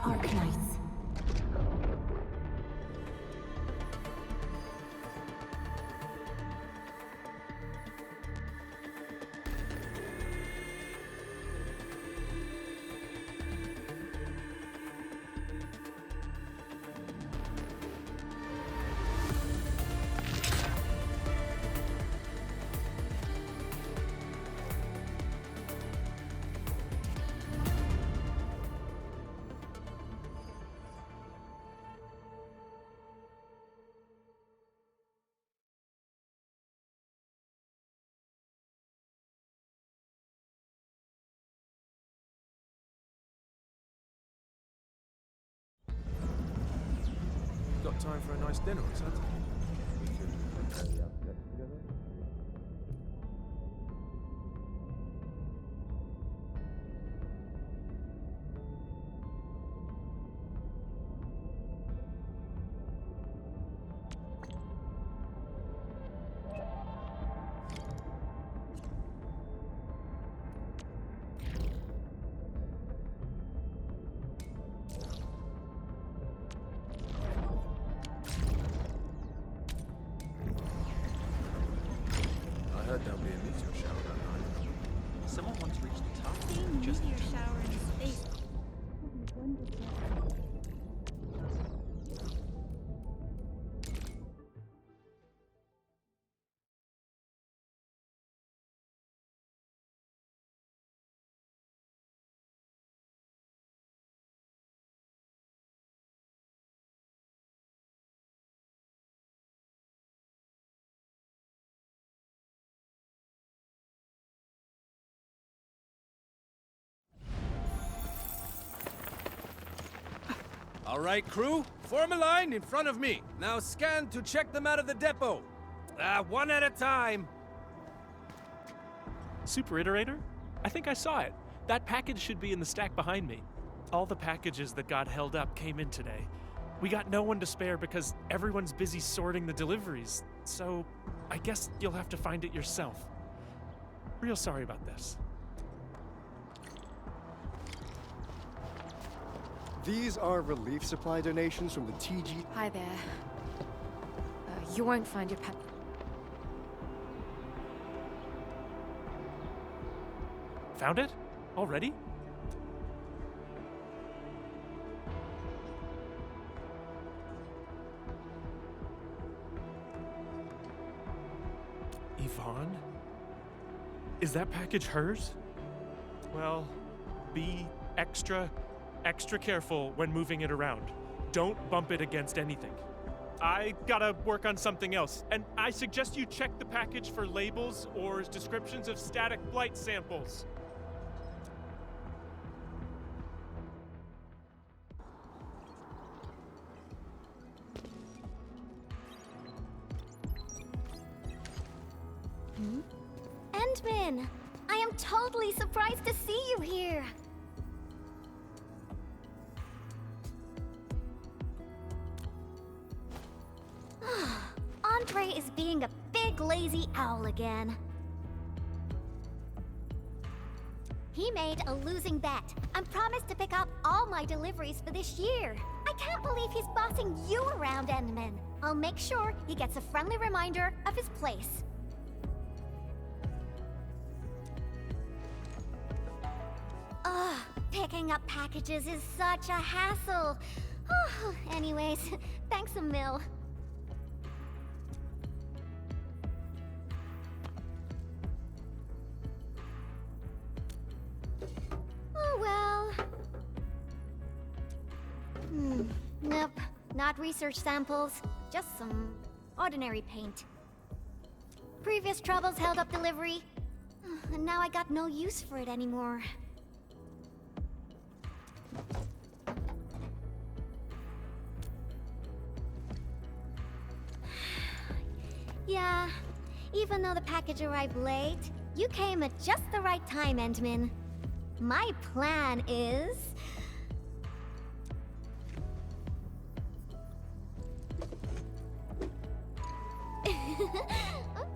Arknights. Got time for a nice dinner or something? We could prepare the outfit together. I heard there'll be a meteor shower that night. Someone once reached the top. Seeing Just meteor shower in space. All right, crew, form a line in front of me. Now scan to check them out of the depot. One at a time. Super Iterator? I think I saw it. That package should be in the stack behind me. All the packages that got held up came in today. We got no one to spare because everyone's busy sorting the deliveries, so I guess you'll have to find it yourself. Real sorry about this. These are relief supply donations from the TG. Hi there. You won't find your pet. Found it? Already? Yvonne? Is that package hers? Well, be extra careful when moving it around. Don't bump it against anything. I gotta work on something else, and I suggest you check the package for labels or descriptions of static blight samples. Endman! I am totally surprised to see you here! Andre is being a big lazy owl again. He made a losing bet and promised to pick up all my deliveries for this year. I can't believe he's bossing you around, Endman. I'll make sure he gets a friendly reminder of his place. Ugh, picking up packages is such a hassle. Anyways, thanks a mil. Oh well. Nope, not research samples, just some ordinary paint. Previous troubles held up delivery, and now I got no use for it anymore. Yeah, even though the package arrived late, you came at just the right time, Endman. My plan is...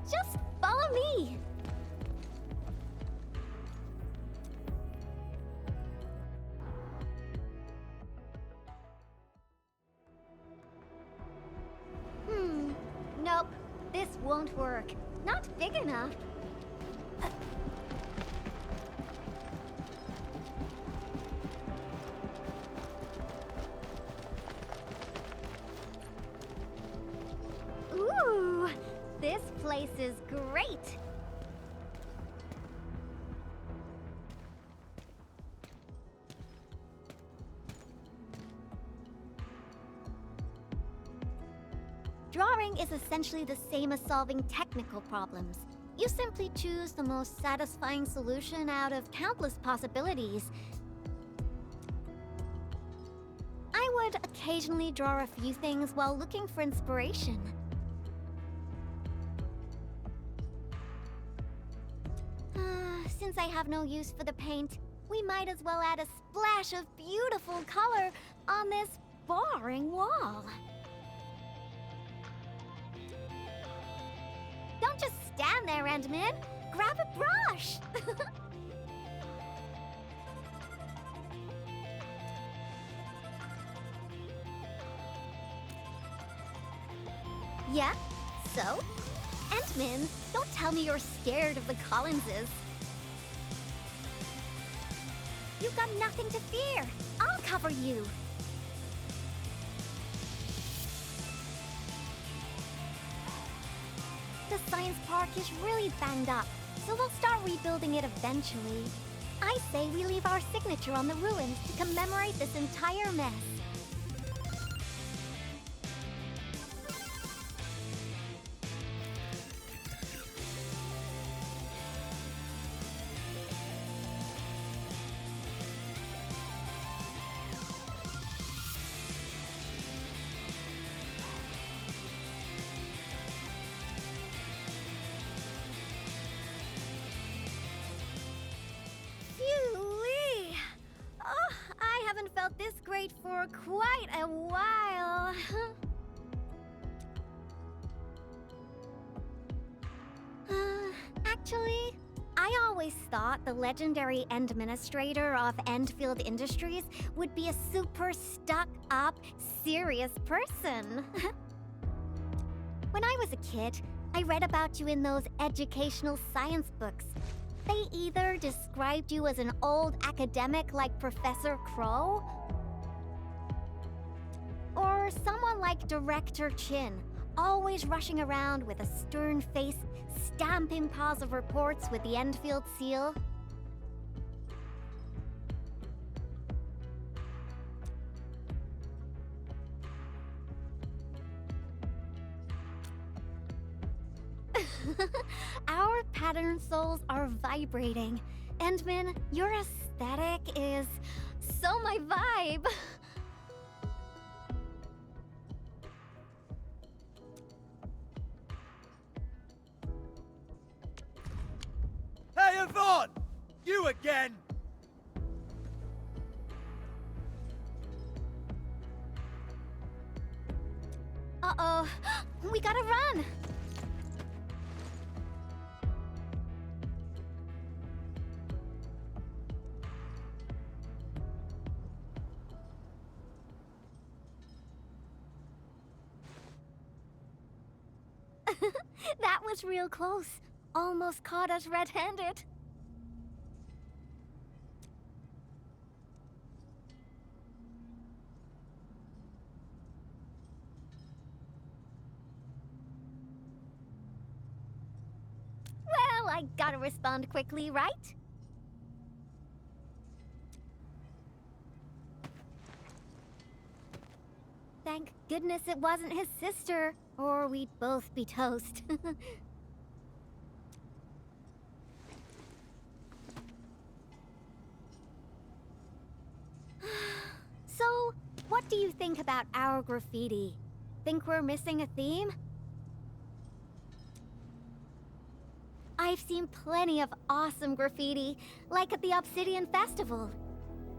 just follow me. won't work. Not big enough. Ooh, this place is great. Drawing is essentially the same as solving technical problems. You simply choose the most satisfying solution out of countless possibilities. I would occasionally draw a few things while looking for inspiration. Since I have no use for the paint, we might as well add a splash of beautiful color on this boring wall. Don't just stand there, Endman. Grab a brush. Yeah? So? Endman, don't tell me you're scared of the Collinses. You've got nothing to fear. I'll cover you. The science park is really banged up, so we'll start rebuilding it eventually. I say we leave our signature on the ruins to commemorate this entire mess. Phew-wee! Oh, I haven't felt this great for quite a while. Actually, I always thought the legendary administrator of Endfield Industries would be a super stuck-up, serious person. When I was a kid, I read about you in those educational science books. They either described you as an old academic like Professor Crow, or someone like Director Chin, always rushing around with a stern face, stamping piles of reports with the Enfield seal. Our pattern souls are vibrating. Endman, your aesthetic is so my vibe. Hey, Yvonne! You again! Uh-oh. We gotta run! That was real close. Almost caught us red-handed. Well, I gotta respond quickly, right? Thank goodness it wasn't his sister, or we'd both be toast. So, what do you think about our graffiti? Think we're missing a theme? I've seen plenty of awesome graffiti, like at the Obsidian Festival.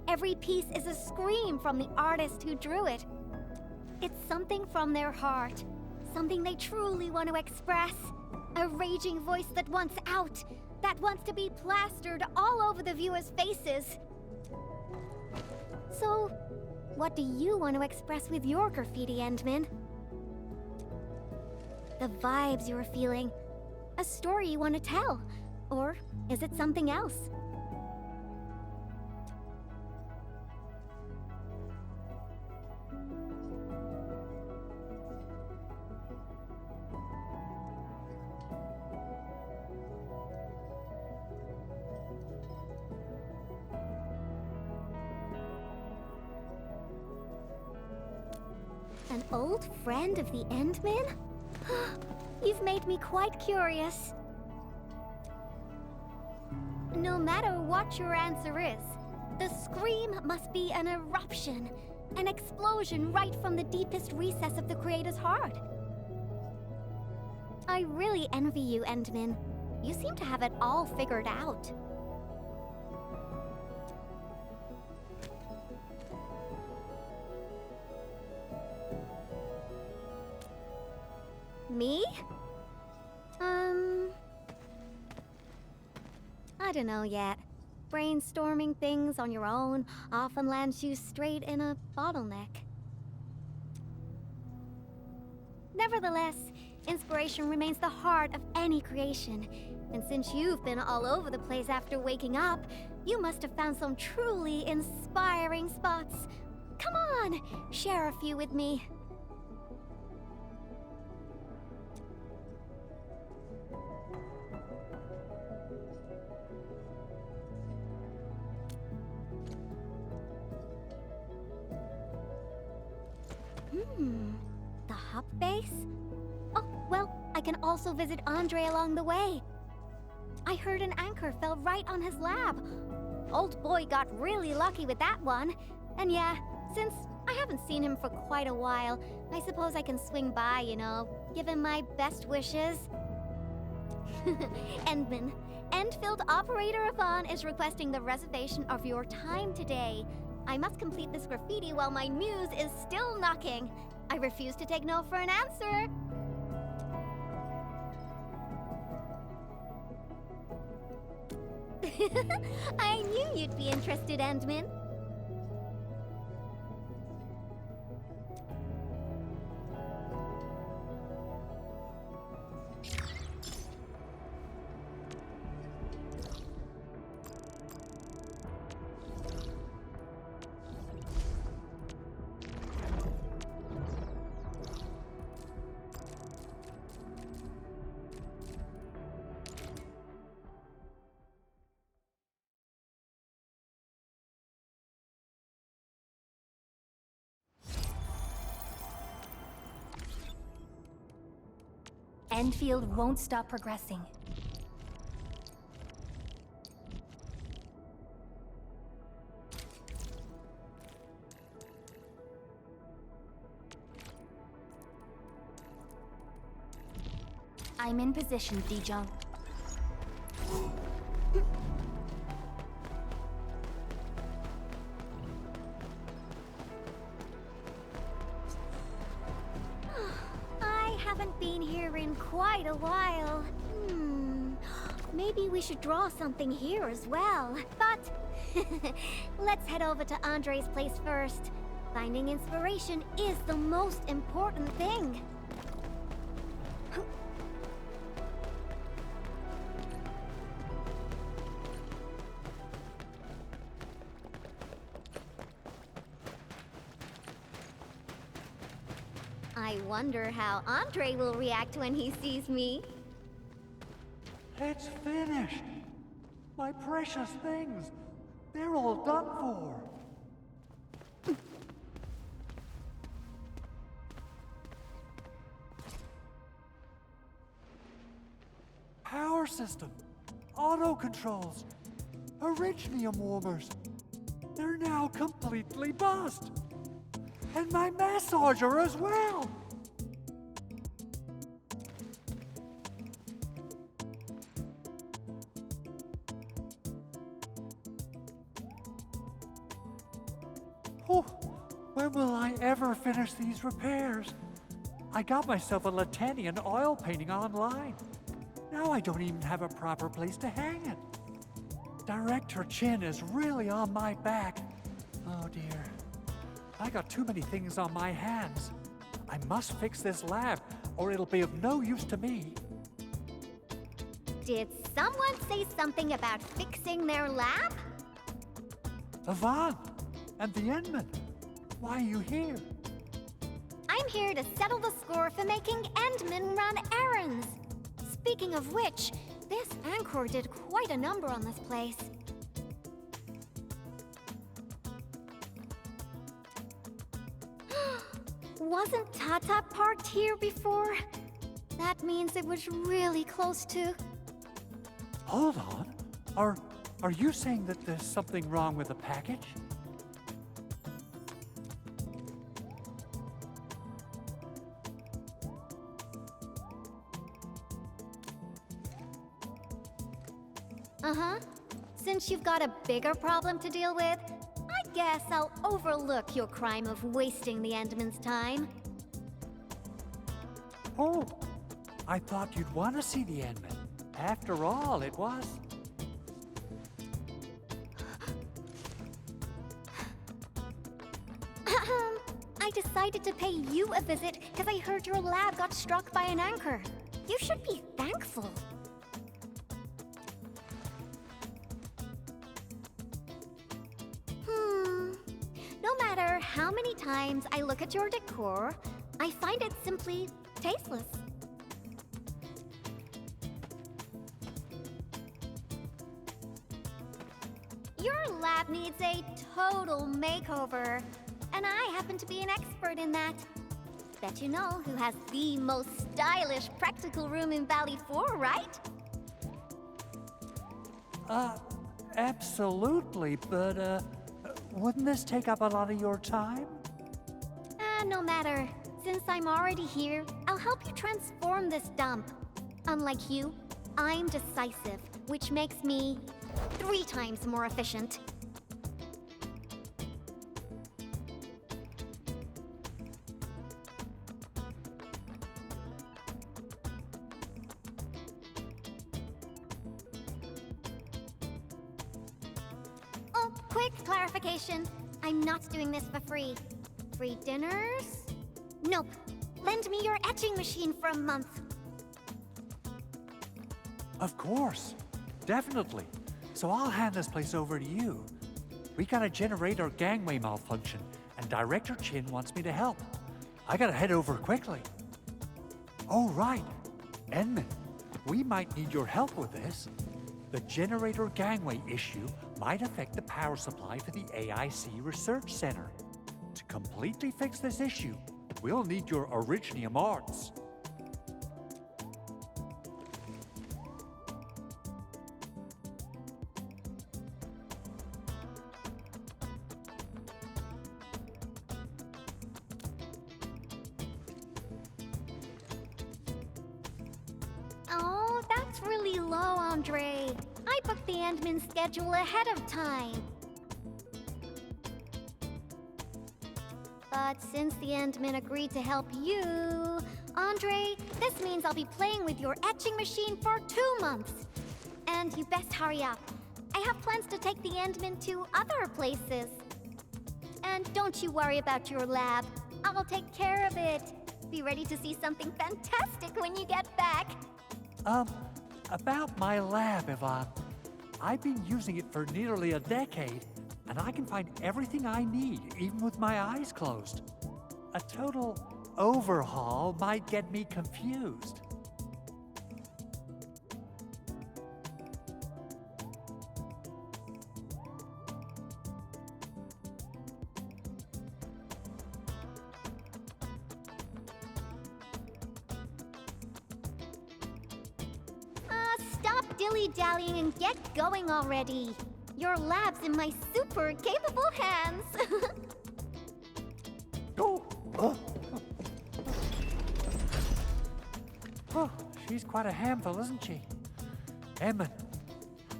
Every piece is a scream from the artist who drew it. It's something from their heart, something they truly want to express. A raging voice that wants out, that wants to be plastered all over the viewers' faces. So, what do you want to express with your graffiti, Endman? The vibes you were feeling? A story you want to tell? Or is it something else? An old friend of the Endman? You've made me quite curious. No matter what your answer is, the scream must be an eruption, an explosion right from the deepest recess of the Creator's heart. I really envy you, Endman. You seem to have it all figured out. Me? I don't know yet. Brainstorming things on your own often lands you straight in a bottleneck. Nevertheless, inspiration remains the heart of any creation. And since you've been all over the place after waking up, you must have found some truly inspiring spots. Come on, share a few with me. The hub base? Oh, well, I can also visit Andre along the way. I heard an anchor fell right on his lab. Old boy got really lucky with that one. And yeah, since I haven't seen him for quite a while, I suppose I can swing by, you know, give him my best wishes. Endman, Endfield Operator Yvonne is requesting the reservation of your time today. I must complete this graffiti while my muse is still knocking. I refuse to take no for an answer. I knew you'd be interested, Endman. Enfield won't stop progressing. I'm in position, Dijong. I haven't been here in quite a while. Maybe we should draw something here as well. But let's head over to Andre's place first. Finding inspiration is the most important thing. I wonder how Andre will react when he sees me. It's finished. My precious things. They're all done for. Power system, auto controls, Originium warmers. They're now completely bust. And my massager as well. Oh, when will I ever finish these repairs? I got myself a Latanian oil painting online. Now I don't even have a proper place to hang it. Director Chin is really on my back. Oh dear. I got too many things on my hands. I must fix this lab, or it'll be of no use to me. Did someone say something about fixing their lab? Yvonne and the Endman, why are you here? I'm here to settle the score for making Endman run errands. Speaking of which, this Anchor did quite a number on this place. Wasn't Tata parked here before? That means it was really close to... Hold on. Are you saying that there's something wrong with the package? Uh-huh. Since you've got a bigger problem to deal with, I guess I'll overlook your crime of wasting the Endman's time. Oh, I thought you'd want to see the Endman. After all, it was... I decided to pay you a visit because I heard your lab got struck by an anchor. You should be thankful. No matter how many times I look at your decor, I find it simply tasteless. Your lab needs a total makeover, and I happen to be an expert in that. Bet you know who has the most stylish practical room in Valley 4, right? Absolutely, but, wouldn't this take up a lot of your time? No matter. Since I'm already here, I'll help you transform this dump. Unlike you, I'm decisive, which makes me 3 times more efficient. Oh, quick clarification. I'm not doing this for free. Free dinners? Nope. Lend me your etching machine for a month. Of course. Definitely. So I'll hand this place over to you. We got a generator gangway malfunction, and Director Chin wants me to help. I gotta head over quickly. Oh, right. Endman, we might need your help with this. The generator gangway issue might affect the power supply for the AIC Research Center. To completely fix this issue, we'll need your Originium arts. Oh, that's really low, Andre. I booked the Endman schedule ahead of time. But since the Endman agreed to help you, Andre, this means I'll be playing with your etching machine for 2 months. And you best hurry up. I have plans to take the Endman to other places. And don't you worry about your lab. I'll take care of it. Be ready to see something fantastic when you get back. About my lab, Yvonne. I've been using it for nearly a decade, and I can find everything I need, even with my eyes closed. A total overhaul might get me confused. Stop dilly-dallying and get going already. Your lab's in my super capable hands. Oh, she's quite a handful, isn't she? Emmett,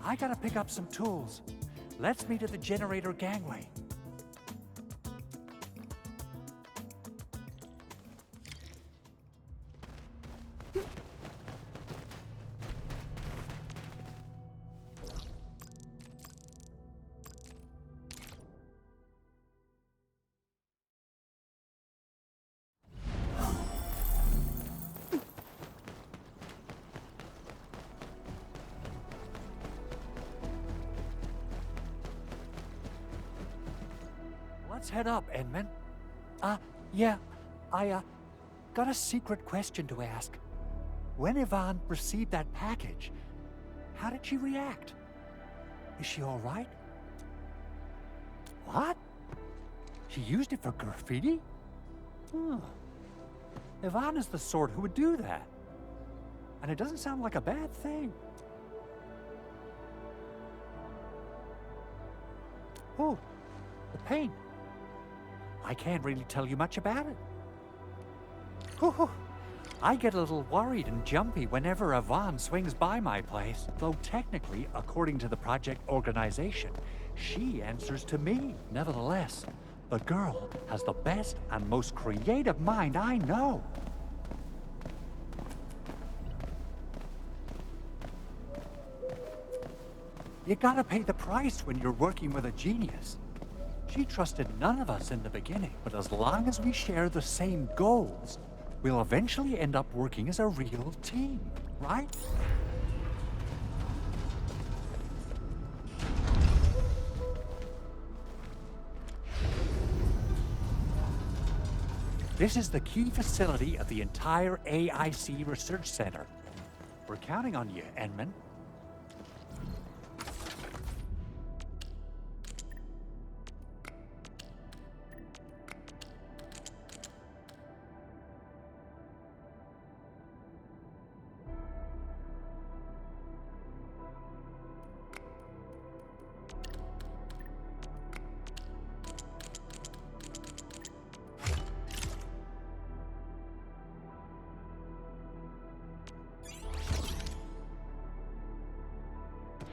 I gotta pick up some tools. Let's meet at the generator gangway. Let's head up, Edmund. Yeah, I got a secret question to ask. When Yvonne received that package, how did she react? Is she all right? What? She used it for graffiti? Yvonne is the sort who would do that. And it doesn't sound like a bad thing. Oh, the paint. I can't really tell you much about it. I get a little worried and jumpy whenever Yvonne swings by my place. Though technically, according to the project organization, she answers to me. Nevertheless, the girl has the best and most creative mind I know. You gotta pay the price when you're working with a genius. She trusted none of us in the beginning, but as long as we share the same goals, we'll eventually end up working as a real team, right? This is the key facility of the entire AIC Research Center. We're counting on you, Edmund.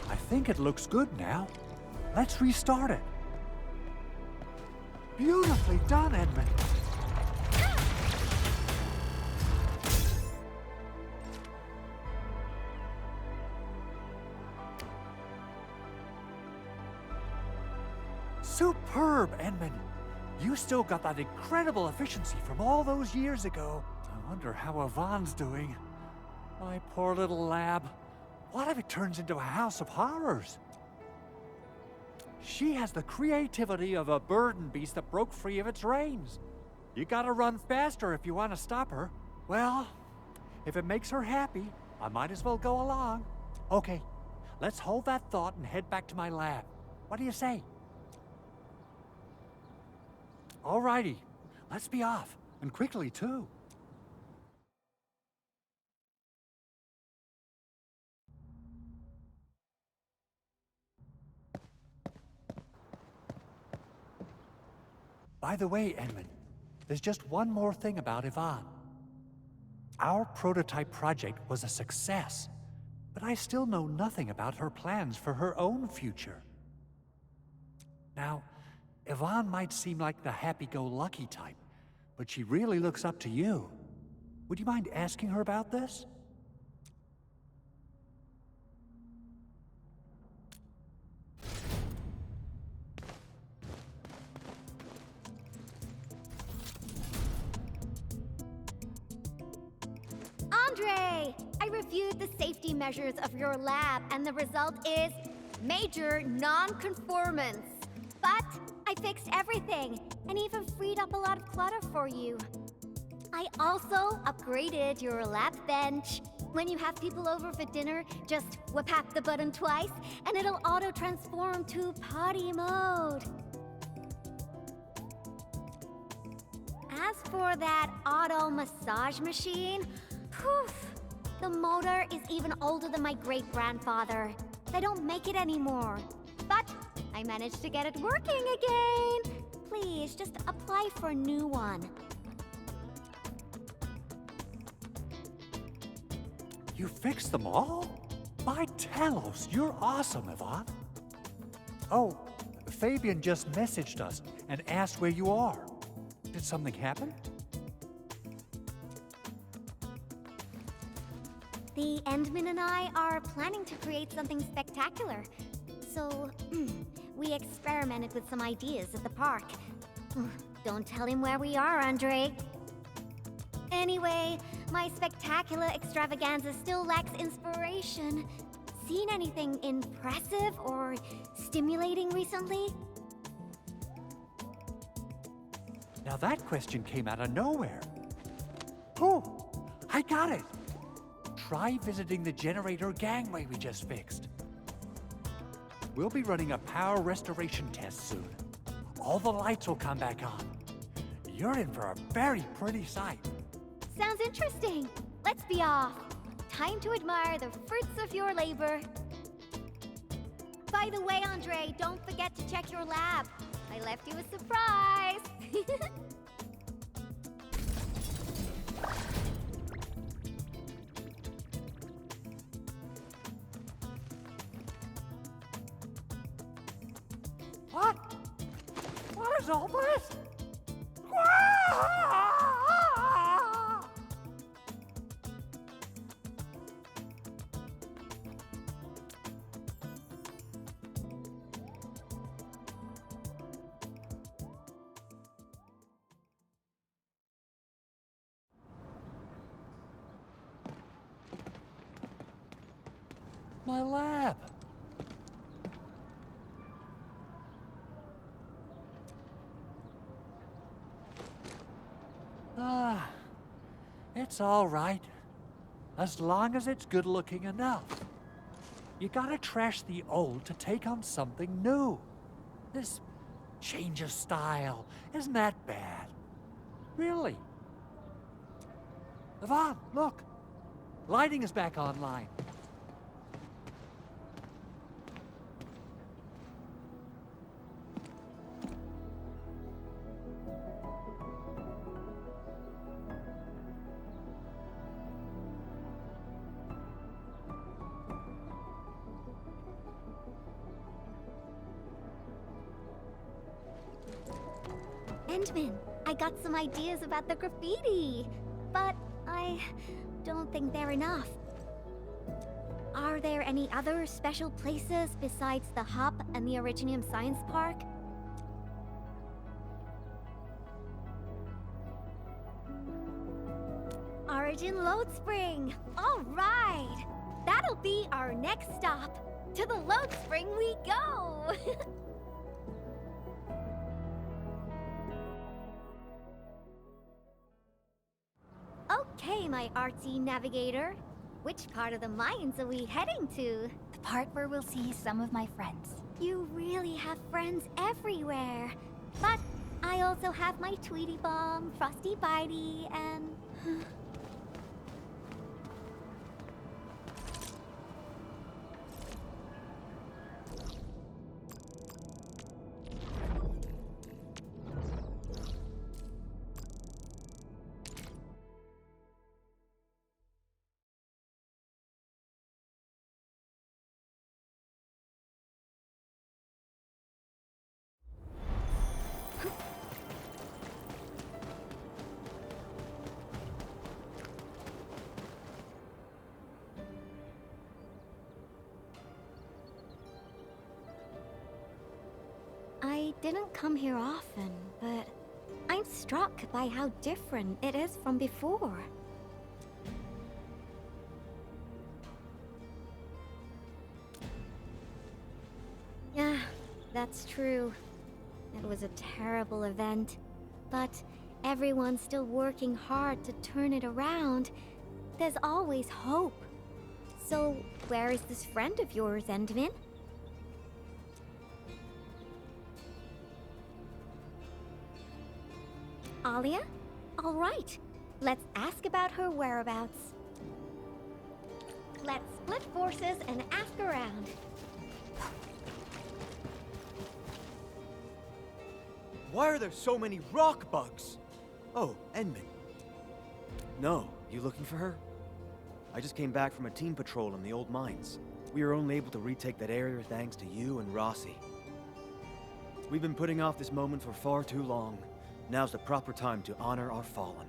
I think it looks good now. Let's restart it. Beautifully done, Edmund. Superb, Edmund. You still got that incredible efficiency from all those years ago. I wonder how Yvonne's doing. My poor little lab. What if it turns into a house of horrors? She has the creativity of a burden beast that broke free of its reins. You gotta run faster if you want to stop her. Well, if it makes her happy, I might as well go along. Okay, let's hold that thought and head back to my lab. What do you say? Alrighty, let's be off, and quickly too. By the way, Edmund, there's just one more thing about Yvonne. Our prototype project was a success, but I still know nothing about her plans for her own future. Now, Yvonne might seem like the happy-go-lucky type, but she really looks up to you. Would you mind asking her about this? Andre! I reviewed the safety measures of your lab, and the result is major non-conformance. But I fixed everything, and even freed up a lot of clutter for you. I also upgraded your lab bench. When you have people over for dinner, just whip the button twice, and it'll auto-transform to potty mode. As for that auto massage machine, the motor is even older than my great-grandfather. They don't make it anymore. But I managed to get it working again. Please, just apply for a new one. You fixed them all? By Talos, you're awesome, Yvonne. Oh, Fabian just messaged us and asked where you are. Did something happen? The Endman and I are planning to create something spectacular. So, we experimented with some ideas at the park. Don't tell him where we are, Andre. Anyway, my spectacular extravaganza still lacks inspiration. Seen anything impressive or stimulating recently? Now that question came out of nowhere. Oh, I got it. Try visiting the generator gangway we just fixed. We'll be running a power restoration test soon. All the lights will come back on. You're in for a very pretty sight. Sounds interesting. Let's be off. Time to admire the fruits of your labor. By the way, Andre, don't forget to check your lab. I left you a surprise. What? What is all this? My lab. It's all right. As long as it's good looking enough. You gotta trash the old to take on something new. This change of style isn't that bad. Really. Yvonne, look. Lighting is back online. Endman, I got some ideas about the graffiti, but I don't think they're enough. Are there any other special places besides the Hub and the Originium Science Park? Origin Load Spring! All right! That'll be our next stop. To the Load Spring we go! Okay, my artsy navigator. Which part of the mines are we heading to? The part where we'll see some of my friends. You really have friends everywhere. But I also have my Tweety Bomb, Frosty Bitey, and... I didn't come here often, but I'm struck by how different it is from before. Yeah, that's true. It was a terrible event, but everyone's still working hard to turn it around. There's always hope. So, where is this friend of yours, Endman? Alia? All right. Let's ask about her whereabouts. Let's split forces and ask around. Why are there so many rock bugs? Oh, Endman. No, you looking for her? I just came back from a team patrol in the old mines. We were only able to retake that area thanks to you and Rossi. We've been putting off this moment for far too long. Now's the proper time to honor our fallen.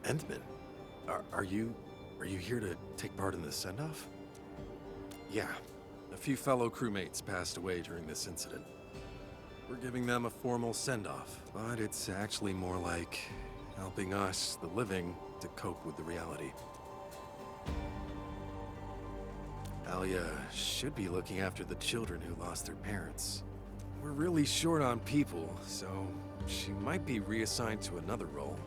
Endman, are you here to take part in this send-off? Yeah, a few fellow crewmates passed away during this incident. We're giving them a formal send-off, but it's actually more like helping us, the living, to cope with the reality. Alia should be looking after the children who lost their parents. We're really short on people, so she might be reassigned to another role.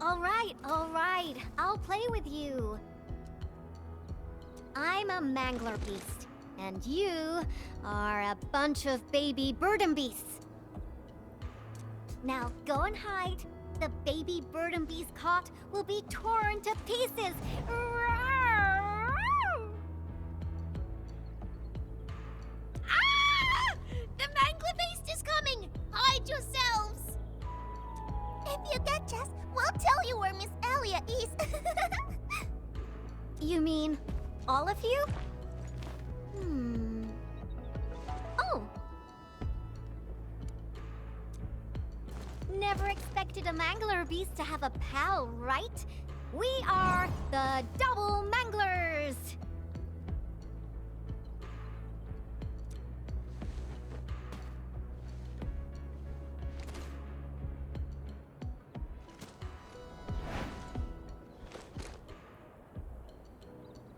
All right. I'll play with you. I'm a mangler beast, and you are a bunch of baby burden beasts. Now go and hide. The baby burden beast caught will be torn to pieces. Ah! The mangler beast is coming! Hide yourselves! If you catch us, we'll tell you where Miss Alia is. You mean all of you? Oh. Never expected a mangler beast to have a pal, right? We are the Double Manglers!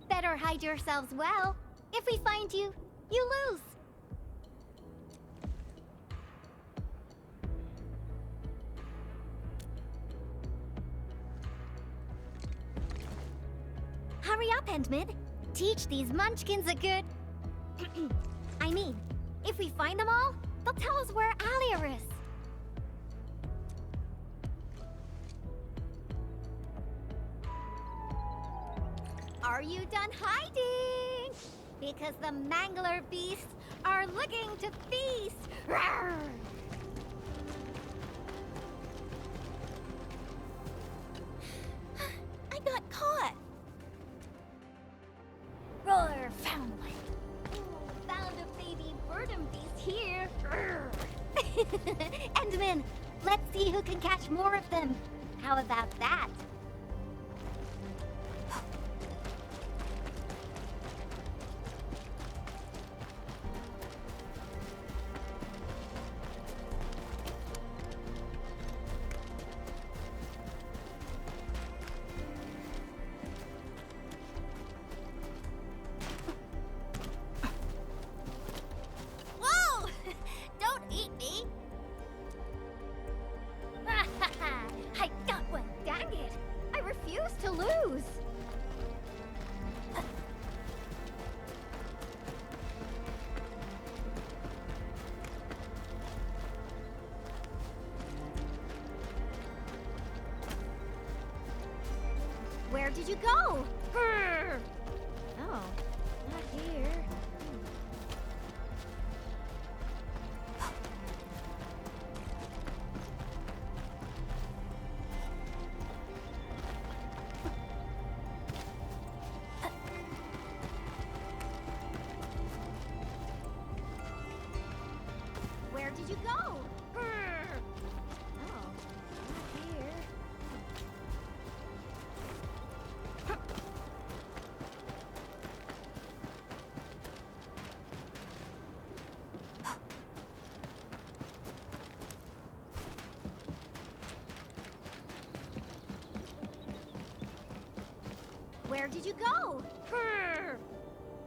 Better hide yourselves well. If we find you, you lose. Hurry up, Endman. Teach these munchkins a good... I mean, if we find them all, they'll tell us where Alia is. Are you done hiding? Because the mangler beasts are looking to feast. Rawr! I got caught. Roar, found one. Ooh, found a baby burden beast here. Endman, let's see who can catch more of them. How about that? I got one, dang it! I refuse to lose! Where did you go? Grr! Oh, not here. Where did you go? Grr! Oh, not here. Where did you go? Grr!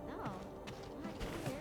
No, not here.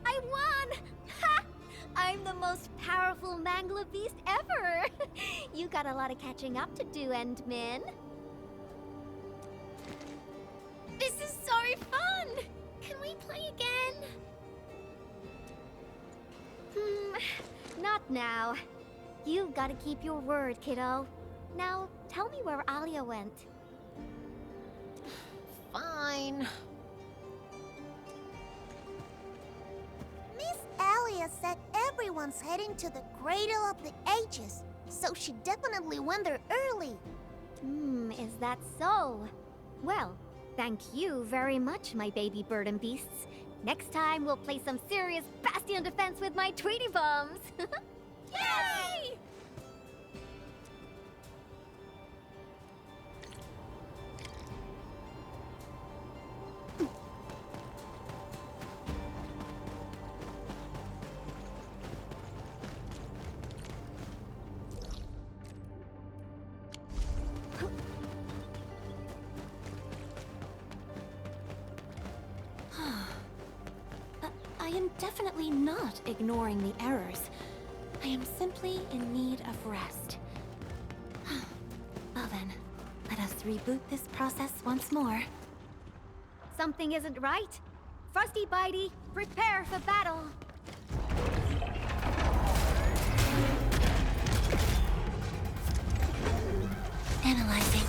I won! Ha! I'm the most powerful mangler beast ever! You got a lot of catching up to do, Endman. This is so fun! Can we play again? Not now. You've got to keep your word, kiddo. Now, tell me where Alia went. Fine. Miss Alia said everyone's heading to the Cradle of the Ages, so she definitely went there early. Is that so? Well, thank you very much, my baby bird and beasts. Next time, we'll play some serious bastion defense with my Tweety bombs. Yay! I am definitely not ignoring the errors. I am simply in need of rest. Well then, let us reboot this process once more. Something isn't right. Frosty Bitey, prepare for battle. Analyzing.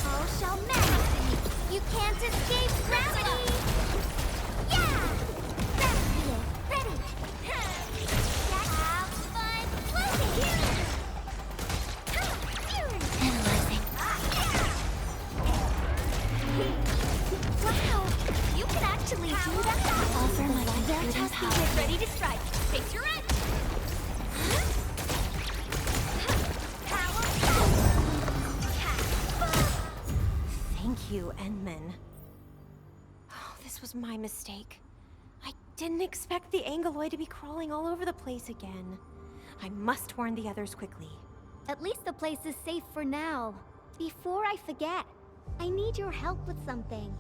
All shall manifest. You can't escape gravity. Yeah! Ready. Have fun floating. Analyzing. Wow, you can actually do that. Offer my computing power. Get ready to strike. Face your edge. Thank you, Enman. Oh, this was my mistake. I didn't expect the Angeloid to be crawling all over the place again. I must warn the others quickly. At least the place is safe for now. Before I forget, I need your help with something.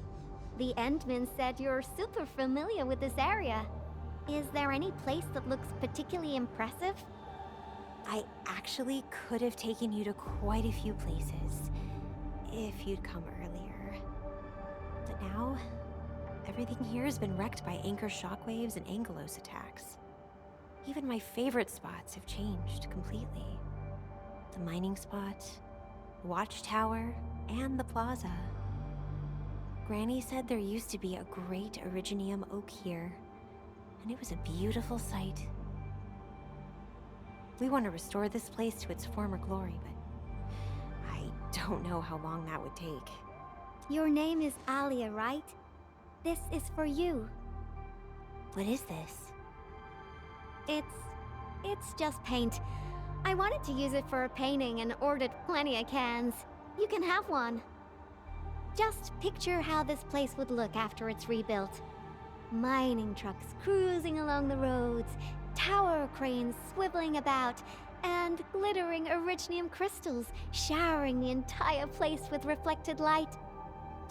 The Endman said you're super familiar with this area. Is there any place that looks particularly impressive? I actually could have taken you to quite a few places, if you'd come earlier. But now, everything here has been wrecked by anchor shockwaves and Angelos attacks. Even my favorite spots have changed completely. The mining spot, the watchtower, and the plaza. Granny said there used to be a great Originium oak here, and it was a beautiful sight. We want to restore this place to its former glory, but I don't know how long that would take. Your name is Alia, right? This is for you. What is this? It's just paint. I wanted to use it for a painting and ordered plenty of cans. You can have one. Just picture how this place would look after it's rebuilt. Mining trucks cruising along the roads, tower cranes swiveling about, and glittering Originium crystals showering the entire place with reflected light.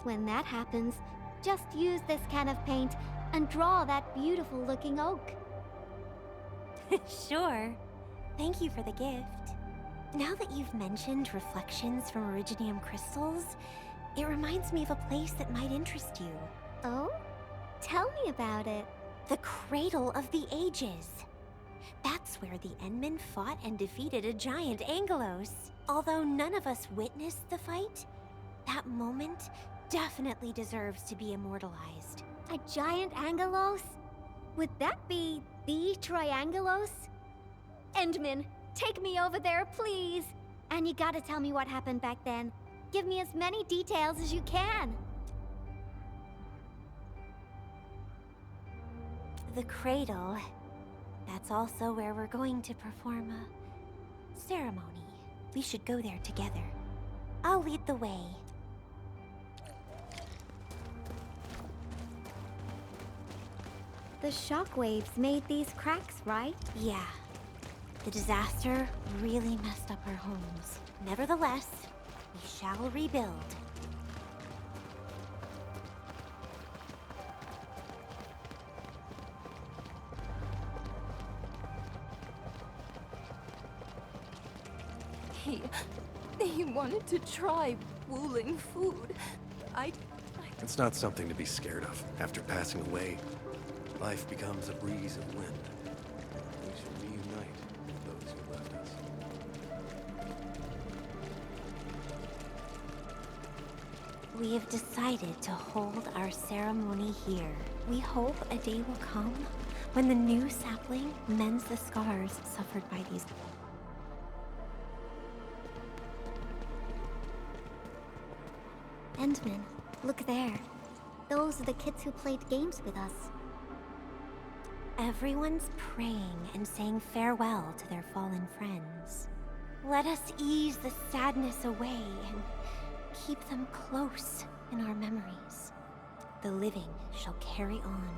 When that happens, just use this can of paint and draw that beautiful looking oak. Sure. Thank you for the gift. Now that you've mentioned reflections from Originium crystals, it reminds me of a place that might interest you. Oh? Tell me about it. The Cradle of the Ages. That's where the Enman fought and defeated a giant Angelos. Although none of us witnessed the fight, that moment definitely deserves to be immortalized. A giant Angelos? Would that be the Triangelos? Endman, take me over there, please. And you gotta tell me what happened back then. Give me as many details as you can. The Cradle. That's also where we're going to perform a ceremony. We should go there together. I'll lead the way. The shockwaves made these cracks, right? Yeah. The disaster really messed up our homes. Nevertheless, we shall rebuild. He wanted to try wooling food. It's not something to be scared of. After passing away, life becomes a breeze of wind. We We have decided to hold our ceremony here. We hope a day will come when the new sapling mends the scars suffered by these. Endman, look there. Those are the kids who played games with us. Everyone's praying and saying farewell to their fallen friends. Let us ease the sadness away and keep them close in our memories. The living shall carry on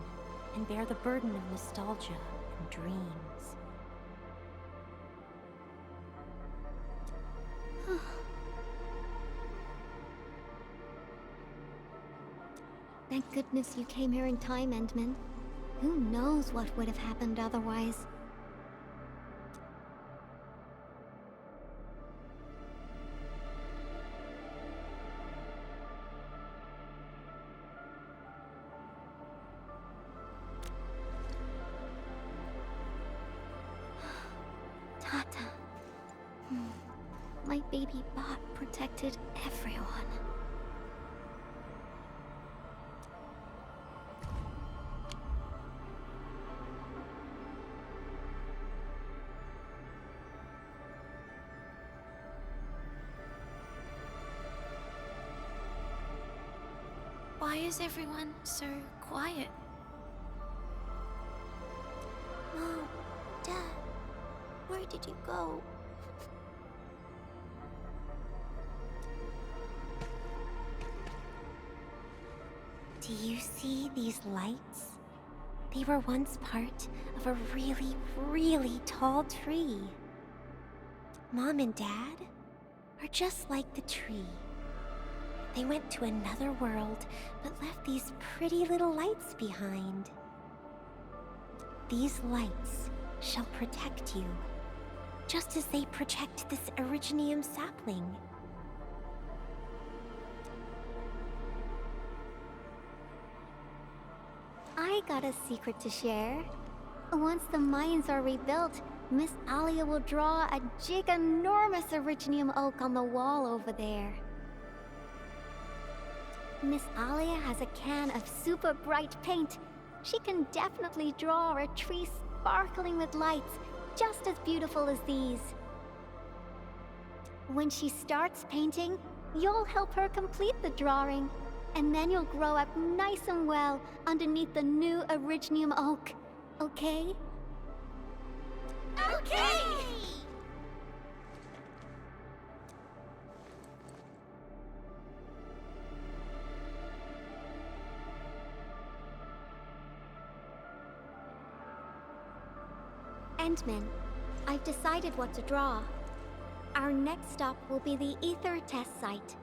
and bear the burden of nostalgia and dreams. Thank goodness you came here in time, Endman. Who knows what would have happened otherwise? Tata. My baby bot protected everyone. Why is everyone so quiet? Mom, Dad, where did you go? Do you see these lights? They were once part of a really, really tall tree. Mom and Dad are just like the tree. They went to another world, but left these pretty little lights behind. These lights shall protect you, just as they protect this Originium sapling. I got a secret to share. Once the mines are rebuilt, Miss Alia will draw a giganormous Originium oak on the wall over there. Miss Alia has a can of super bright paint. She can definitely draw a tree sparkling with lights, just as beautiful as these. When she starts painting, you'll help her complete the drawing, and then you'll grow up nice and well underneath the new Originium oak. Okay? Okay! Endman, I've decided what to draw. Our next stop will be the Ether test site.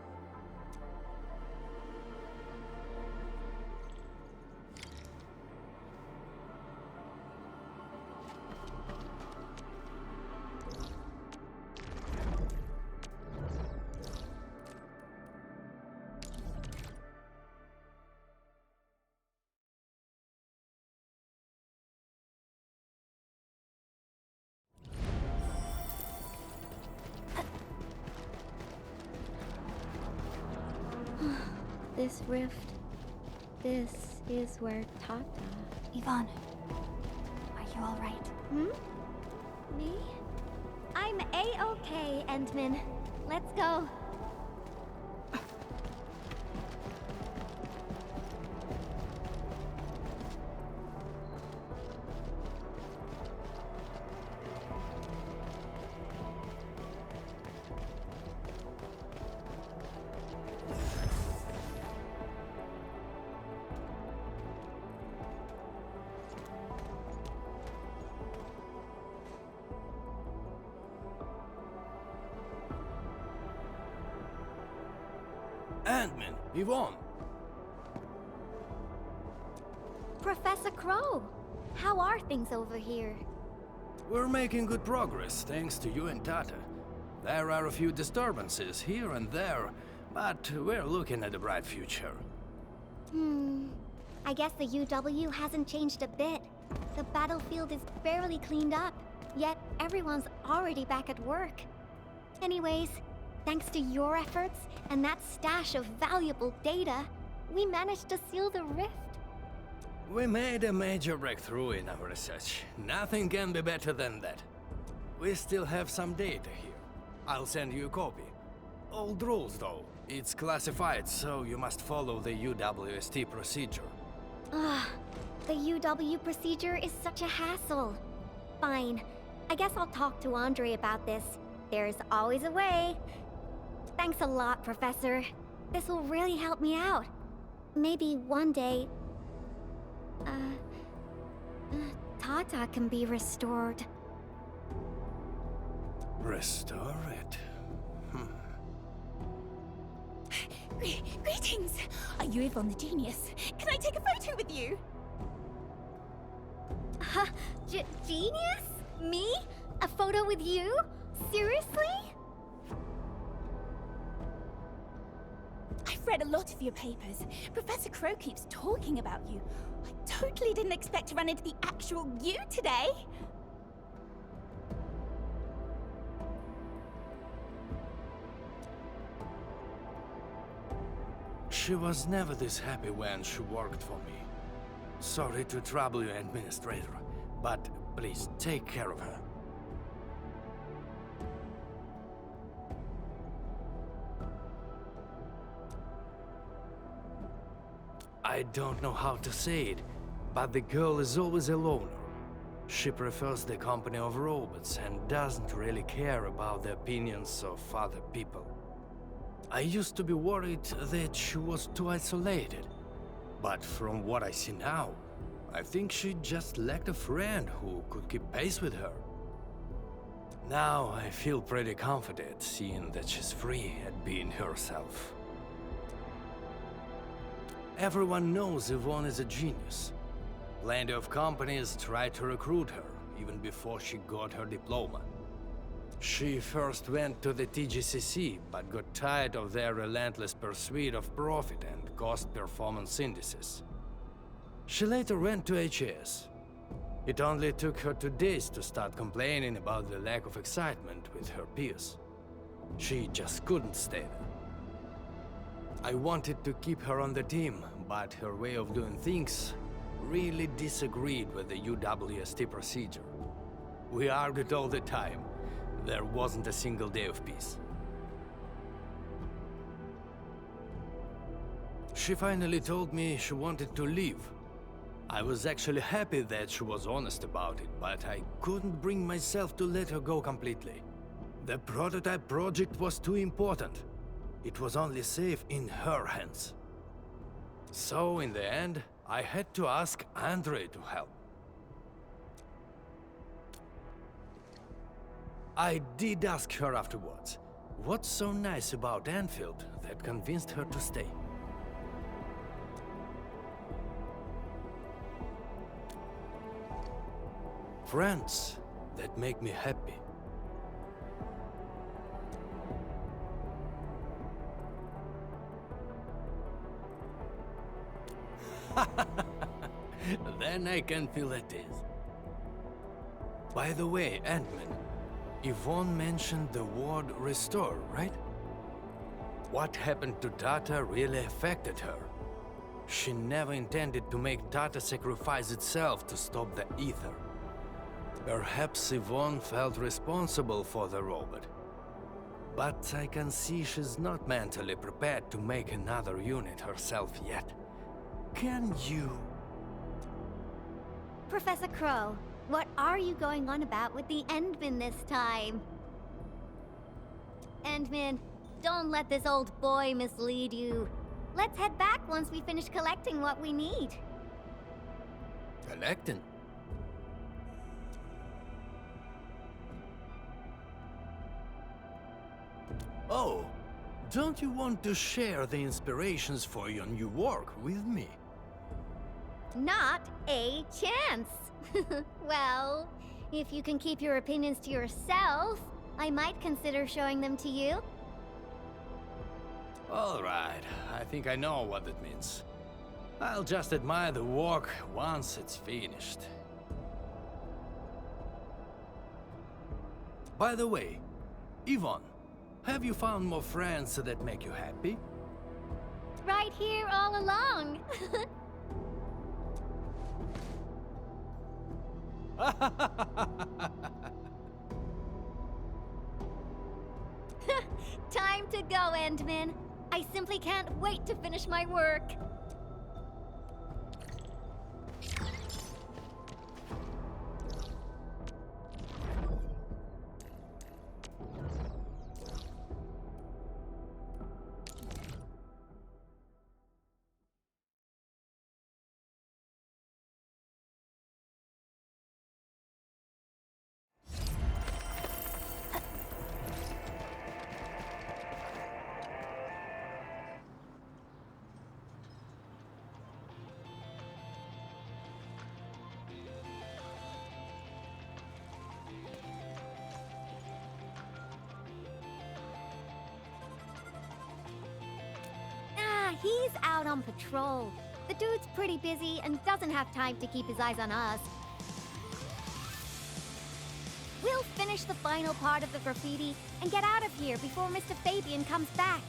This rift, this is where Tata... Yvonne, are you alright? Me? I'm A-okay, Endman. Let's go. Ant-Man, Yvonne. Professor Crow, how are things over here? We're making good progress, thanks to you and Tata. There are a few disturbances here and there, but we're looking at a bright future. I guess the UW hasn't changed a bit. The battlefield is barely cleaned up, yet everyone's already back at work. Anyways, Thanks to your efforts and that stash of valuable data, we managed to seal the rift. We made a major breakthrough in our research. Nothing can be better than that. We still have some data here. I'll send you a copy. Old rules, though. It's classified, so you must follow the UWST procedure. Ugh, the UW procedure is such a hassle. Fine. I guess I'll talk to Andre about this. There's always a way. Thanks a lot, Professor. This will really help me out. Maybe one day... Tata can be restored. Restore it? Greetings! Are you Yvonne the Genius? Can I take a photo with you? Genius? Me? A photo with you? Seriously? I've read a lot of your papers. Professor Crow keeps talking about you. I totally didn't expect to run into the actual you today. She was never this happy when she worked for me. Sorry to trouble you, Administrator, but please take care of her. I don't know how to say it, but the girl is always a loner. She prefers the company of robots and doesn't really care about the opinions of other people. I used to be worried that she was too isolated, but from what I see now, I think she just lacked a friend who could keep pace with her. Now I feel pretty confident seeing that she's free at being herself. Everyone knows Yvonne is a genius. Plenty of companies tried to recruit her, even before she got her diploma. She first went to the TGCC, but got tired of their relentless pursuit of profit and cost performance indices. She later went to HAS. It only took her 2 days to start complaining about the lack of excitement with her peers. She just couldn't stay there. I wanted to keep her on the team, but her way of doing things really disagreed with the UWST procedure. We argued all the time. There wasn't a single day of peace. She finally told me she wanted to leave. I was actually happy that she was honest about it, but I couldn't bring myself to let her go completely. The prototype project was too important. It was only safe in her hands. So, in the end, I had to ask Andre to help. I did ask her afterwards, what's so nice about Anfield that convinced her to stay? Friends that make me happy. Then I can feel at ease. By the way, Ant-Man, Yvonne mentioned the word restore, right? What happened to Tata really affected her. She never intended to make Tata sacrifice itself to stop the ether. Perhaps Yvonne felt responsible for the robot. But I can see she's not mentally prepared to make another unit herself yet. Can you? Professor Crow, what are you going on about with the Endman this time? Endman, don't let this old boy mislead you. Let's head back once we finish collecting what we need. Collecting? Oh, don't you want to share the inspirations for your new work with me? Not a chance. Well, if you can keep your opinions to yourself, I might consider showing them to you. All right, I think I know what that means. I'll just admire the work once it's finished. By the way, Yvonne, Have you found more friends that make you happy? Right here all along. Time to go, Endman. I simply can't wait to finish my work. He's out on patrol. The dude's pretty busy and doesn't have time to keep his eyes on us. We'll finish the final part of the graffiti and get out of here before Mr. Fabian comes back.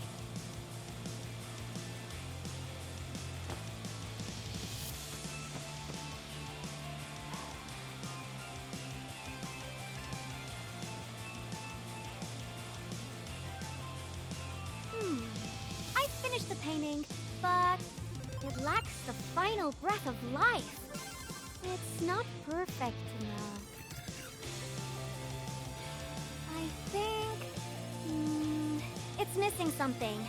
I finished the painting, but it lacks the final breath of life. It's not perfect enough. I think... it's missing something.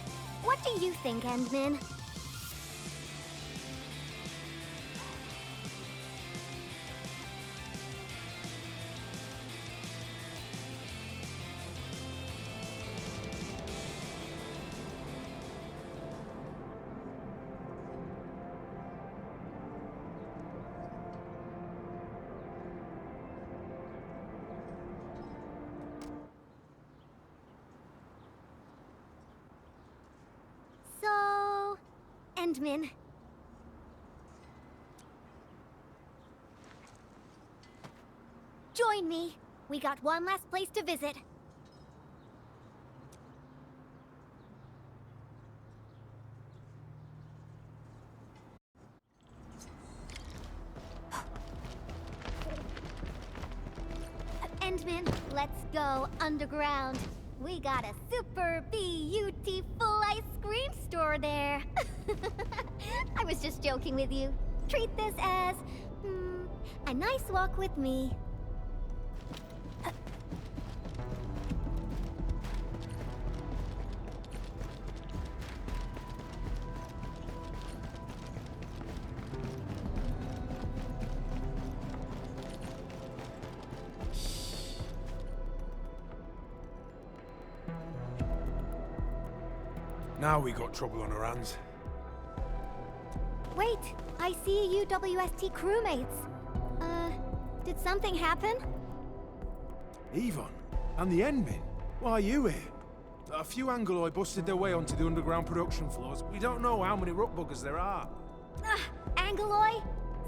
What do you think, Endman? So... Endman. Join me. We got one last place to visit. Endman, let's go underground. We got a super beautiful ice cream store there. I was just joking with you. Treat this as, a nice walk with me. Now we got trouble on our hands. Wait, I see UWST crewmates. Did something happen? Yvonne? And the Endman? Why are you here? A few Angoloi busted their way onto the underground production floors. We don't know how many rook buggers there are. Angoloi?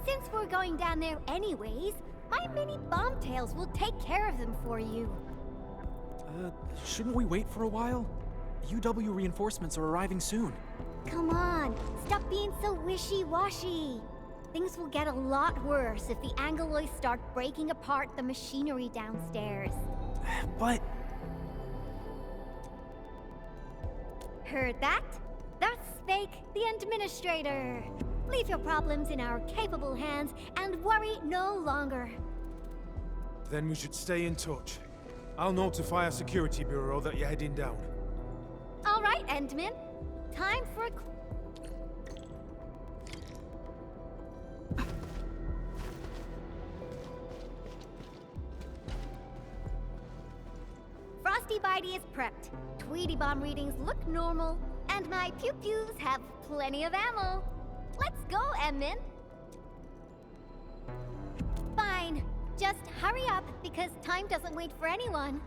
Since we're going down there anyways, my mini bombtails will take care of them for you. Shouldn't we wait for a while? UW reinforcements are arriving soon. Come on, stop being so wishy-washy. Things will get a lot worse if the Angoloi start breaking apart the machinery downstairs. But... Heard that? That's Fake, the Administrator. Leave your problems in our capable hands and worry no longer. Then we should stay in touch. I'll notify our security bureau that you're heading down. All right, Endman. Time for a... Frosty Bitey is prepped. Tweety Bomb readings look normal. And my pew-pews have plenty of ammo. Let's go, Endman. Fine. Just hurry up, because time doesn't wait for anyone.